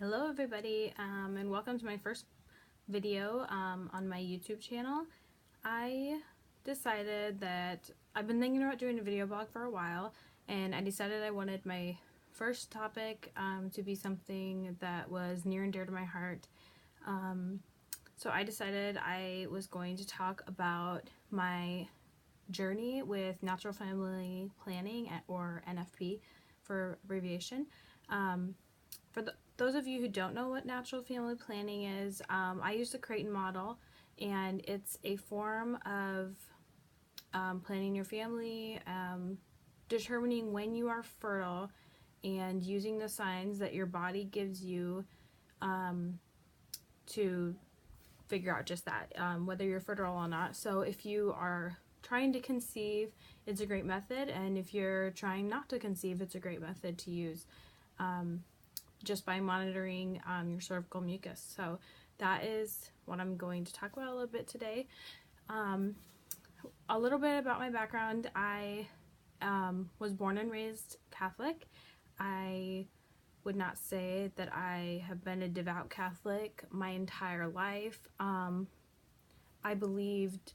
Hello everybody, and welcome to my first video on my YouTube channel. I decided that I've been thinking about doing a video blog for a while, and I decided I wanted my first topic to be something that was near and dear to my heart. So I decided I was going to talk about my journey with natural family planning, or NFP for abbreviation. For those of you who don't know what natural family planning is, I use the Creighton model, and it's a form of planning your family, determining when you are fertile, and using the signs that your body gives you to figure out just that, whether you're fertile or not. So if you are trying to conceive, it's a great method, and if you're trying not to conceive, it's a great method to use. Just by monitoring your cervical mucus. So that is what I'm going to talk about a little bit today. A little bit about my background. I was born and raised Catholic. I would not say that I have been a devout Catholic my entire life. I believed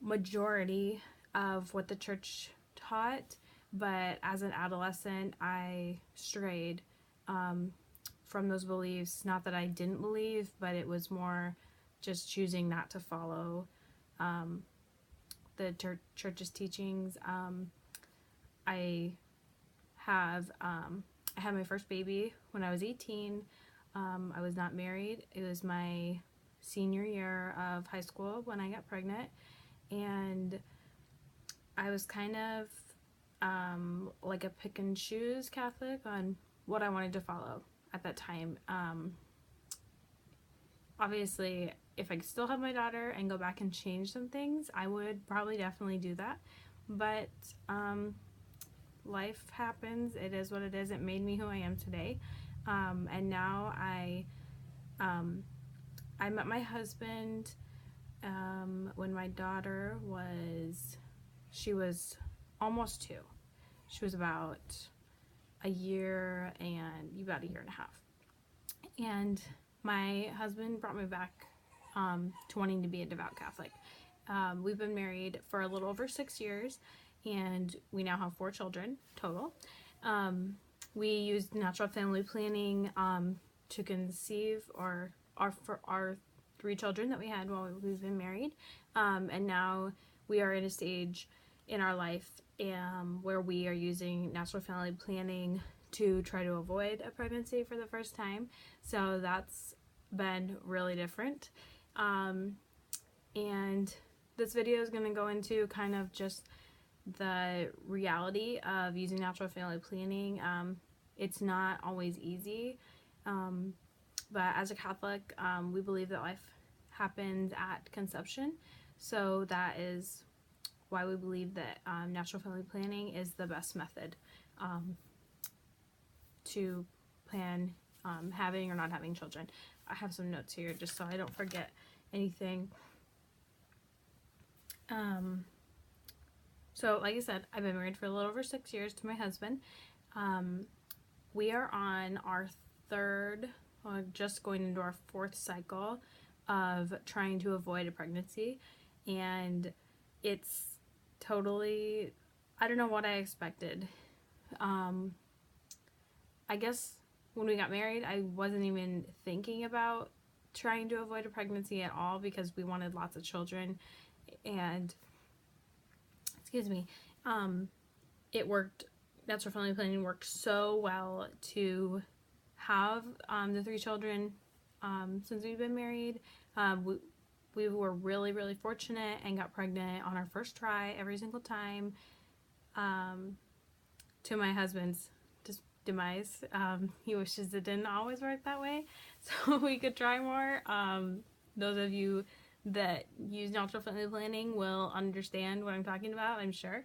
majority of what the church taught, but as an adolescent I strayed from those beliefs. Not that I didn't believe, but it was more just choosing not to follow the church's teachings. I had my first baby when I was 18. I was not married. It was my senior year of high school when I got pregnant, and I was kind of like a pick and choose Catholic on what I wanted to follow at that time. Obviously, if I could still have my daughter and go back and change some things, I would probably definitely do that. But life happens. It is what it is. It made me who I am today. And now I met my husband when my daughter was almost 2. She was about a year and about a year and a half. And my husband brought me back to wanting to be a devout Catholic. We've been married for a little over 6 years, and we now have 4 children total. We used natural family planning to conceive for our 3 children that we had while we've been married. And now we are in a stage in our life where we are using natural family planning to try to avoid a pregnancy for the first time. So that's been really different. And this video is going to go into kind of just the reality of using natural family planning. It's not always easy, but as a Catholic, we believe that life happens at conception. So that is why we believe that natural family planning is the best method to plan having or not having children. I have some notes here just so I don't forget anything. So like I said, I've been married for a little over 6 years to my husband. We are on our 3rd, just going into our 4th cycle of trying to avoid a pregnancy, and it's totally, I don't know what I expected. I guess when we got married, I wasn't even thinking about trying to avoid a pregnancy at all because we wanted lots of children, and excuse me, it worked. Natural family planning worked so well to have the 3 children since we've been married. We were really, really fortunate and got pregnant on our first try every single time, to my husband's demise. He wishes it didn't always work that way, so we could try more. Those of you that use natural family planning will understand what I'm talking about, I'm sure.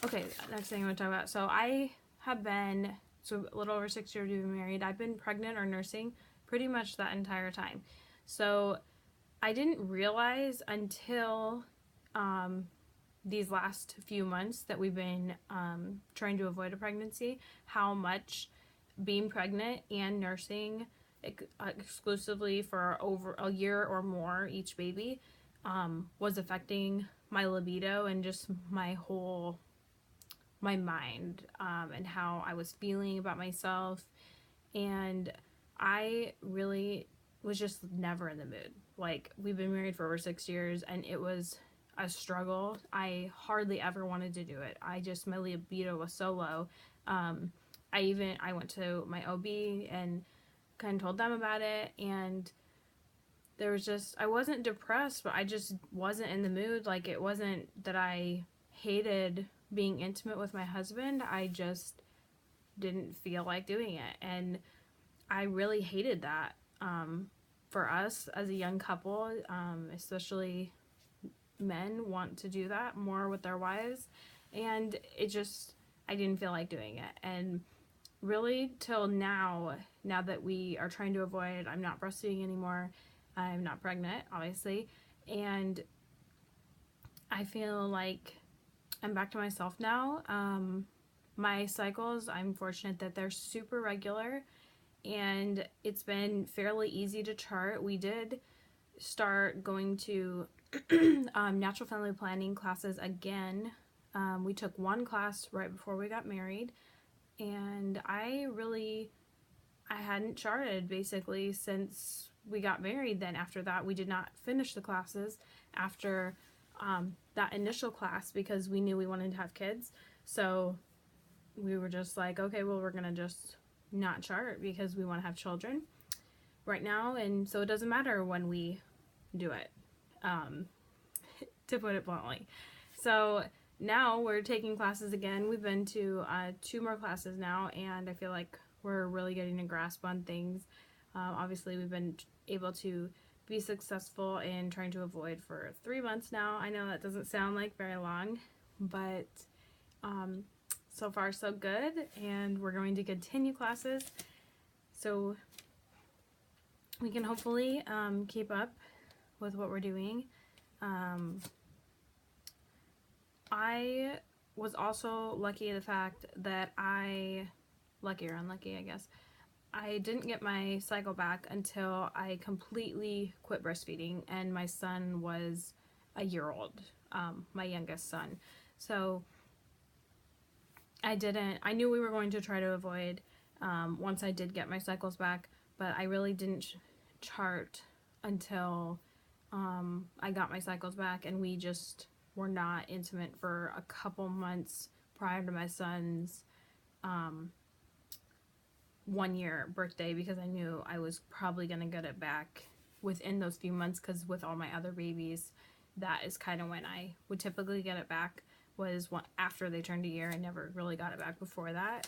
Okay, next thing I'm going to talk about. So I have been, a little over 6 years we've been married. I've been pregnant or nursing pretty much that entire time. So I didn't realize until these last few months that we've been trying to avoid a pregnancy, how much being pregnant and nursing exclusively for over a year or more each baby was affecting my libido and just my mind, and how I was feeling about myself. And I really was just never in the mood. Like, we've been married for over 6 years, and it was a struggle. I hardly ever wanted to do it. My libido was so low. I went to my OB and kind of told them about it, and there was I wasn't depressed, but I just wasn't in the mood. Like, it wasn't that I hated being intimate with my husband. I just didn't feel like doing it, and I really hated that. For us as a young couple, especially men want to do that more with their wives, and I didn't feel like doing it. And really till now that we are trying to avoid, I'm not breastfeeding anymore, I'm not pregnant, obviously, and I feel like I'm back to myself now. My cycles, I'm fortunate that they're super regular, and it's been fairly easy to chart. We did start going to natural family planning classes again. We took one class right before we got married, and I hadn't charted basically since we got married. Then after that, we did not finish the classes after that initial class because we knew we wanted to have kids. So we were just like, okay, well, we're gonna just not chart because we want to have children right now, and so it doesn't matter when we do it, to put it bluntly. So now we're taking classes again. We've been to 2 more classes now, and I feel like we're really getting a grasp on things. Obviously, we've been able to be successful in trying to avoid for 3 months now. I know that doesn't sound like very long, but so far so good, and we're going to continue classes so we can hopefully keep up with what we're doing. I was also lucky the fact that lucky or unlucky, I guess, I didn't get my cycle back until I completely quit breastfeeding, and my son was a year old, my youngest son. So I knew we were going to try to avoid once I did get my cycles back, but I really didn't chart until I got my cycles back, and we just were not intimate for a couple months prior to my son's 1-year birthday, because I knew I was probably going to get it back within those few months, because with all my other babies, that is kind of when I would typically get it back, was after they turned a year. I never really got it back before that.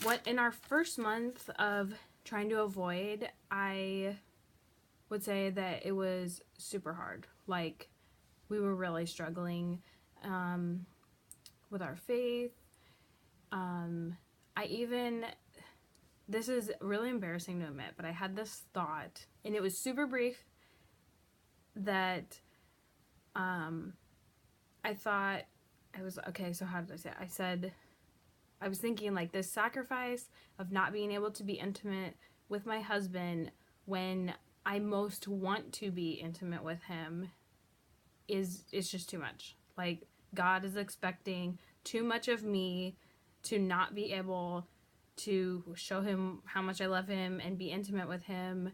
What in our first month of trying to avoid, I would say that it was super hard. Like, we were really struggling with our faith. This is really embarrassing to admit, but I had this thought, and it was super brief, that I thought, so how did I say it? I was thinking, like, this sacrifice of not being able to be intimate with my husband when I most want to be intimate with him it's just too much. Like, God is expecting too much of me to not be able to show him how much I love him and be intimate with him.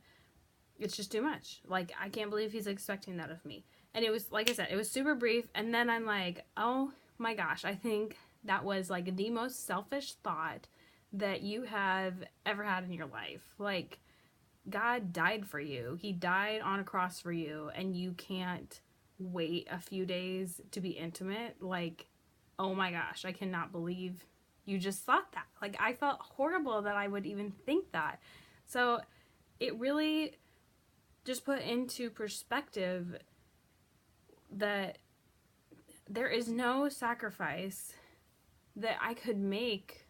It's just too much. Like, I can't believe he's expecting that of me. And it was, like I said, it was super brief, and then I'm like, oh my gosh, I think that was like the most selfish thought that you have ever had in your life. Like, God died for you. He died on a cross for you, and you can't wait a few days to be intimate. Like, oh my gosh, I cannot believe you just thought that. Like, I felt horrible that I would even think that. So it really just put into perspective that there is no sacrifice that I could make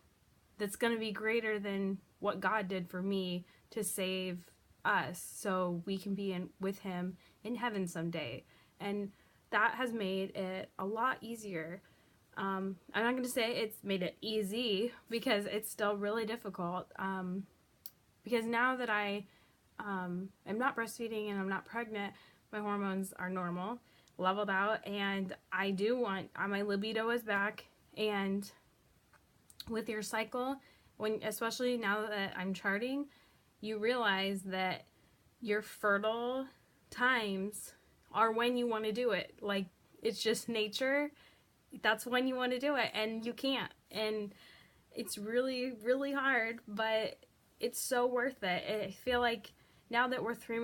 that's going to be greater than what God did for me to save us so we can be with him in heaven someday. And that has made it a lot easier. I'm not going to say it's made it easy, because it's still really difficult. Because now that I am not breastfeeding and I'm not pregnant, my hormones are normal, leveled out, and I do want, my libido is back. And with your cycle, especially now that I'm charting, you realize that your fertile times are when you want to do it. Like, it's just nature. That's when you want to do it, and you can't. And it's really, really hard, but it's so worth it. I feel like now that we're 3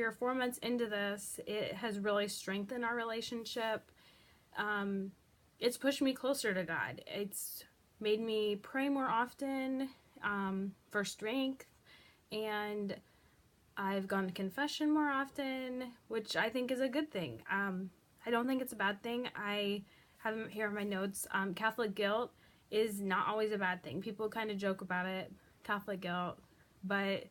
or 4 months into this, it has really strengthened our relationship. It's pushed me closer to God. It's made me pray more often, for strength, and I've gone to confession more often, which I think is a good thing. I don't think it's a bad thing. I have them here in my notes. Catholic guilt is not always a bad thing. People kind of joke about it, Catholic guilt, but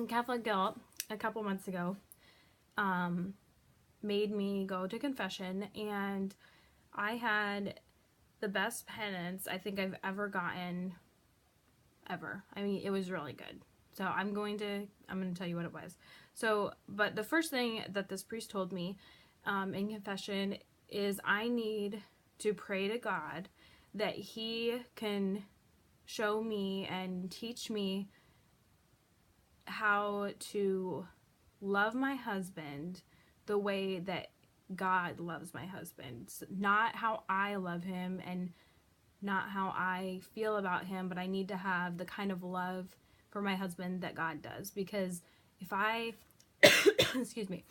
Catholic guilt a couple months ago made me go to confession, and I had the best penance I think I've ever gotten, ever. I mean, it was really good. So I'm going to tell you what it was. So, but the first thing that this priest told me in confession is I need to pray to God that he can show me and teach me how to love my husband the way that God loves my husband. Not how I love him and not how I feel about him, but I need to have the kind of love for my husband that God does. Because if I, excuse me,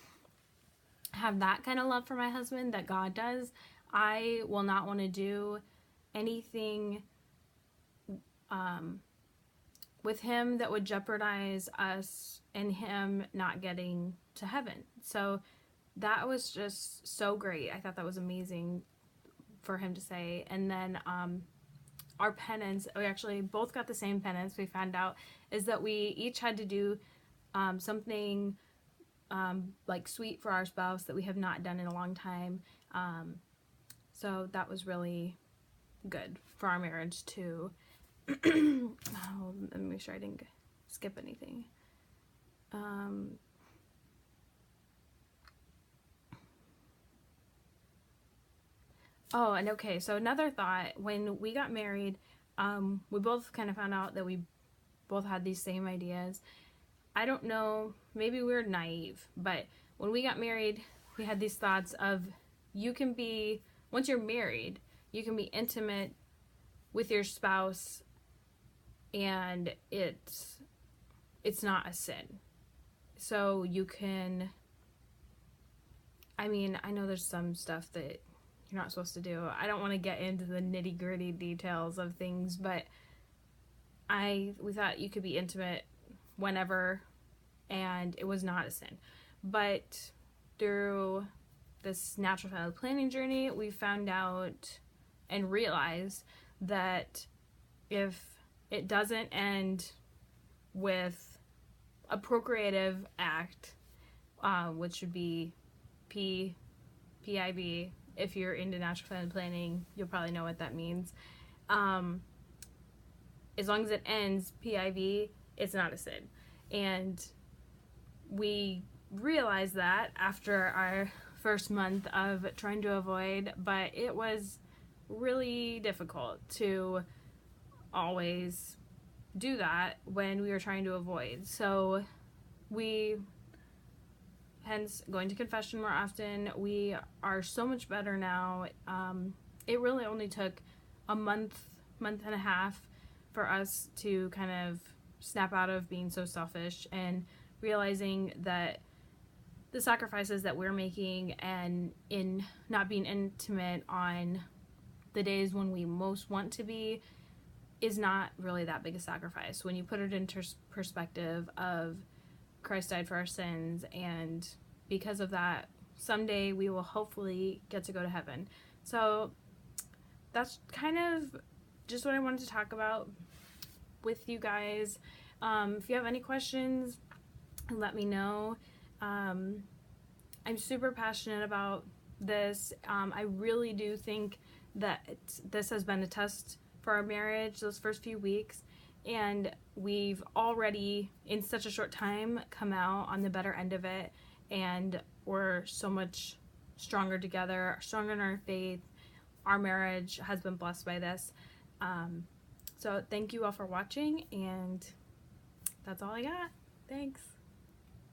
have that kind of love for my husband that God does, I will not want to do anything with him that would jeopardize us and him not getting to heaven. So that was just so great. I thought that was amazing for him to say. And then our penance, we actually both got the same penance, we found out, is that we each had to do something like sweet for our spouse that we have not done in a long time. So that was really good for our marriage too. Oh, let me make sure I didn't skip anything. Oh, and okay, so another thought, when we got married, we both kind of found out that we both had these same ideas. I don't know, maybe we were naive, but when we got married, we had these thoughts of, you can be, once you're married, you can be intimate with your spouse and it's not a sin. So you can, I mean, I know there's some stuff that you're not supposed to do. I don't want to get into the nitty-gritty details of things, but we thought you could be intimate whenever, and it was not a sin. But through this natural family planning journey, we found out and realized that if it doesn't end with a procreative act, which would be PIV. If you're into natural family planning, you'll probably know what that means. As long as it ends PIV, it's not a sin. And we realized that after our first month of trying to avoid, but it was really difficult to always do that when we were trying to avoid. So we, hence going to confession more often, we are so much better now. It really only took a month and a half for us to kind of snap out of being so selfish and realizing that the sacrifices that we're making and in not being intimate on the days when we most want to be is not really that big a sacrifice when you put it into perspective of Christ died for our sins, and because of that, someday we will hopefully get to go to heaven. So that's kind of just what I wanted to talk about. with you guys. If you have any questions, let me know. I'm super passionate about this. I really do think that this has been a test for our marriage those first few weeks, and we've already in such a short time come out on the better end of it, and we're so much stronger together, stronger in our faith. Our marriage has been blessed by this. So thank you all for watching, and that's all I got. Thanks.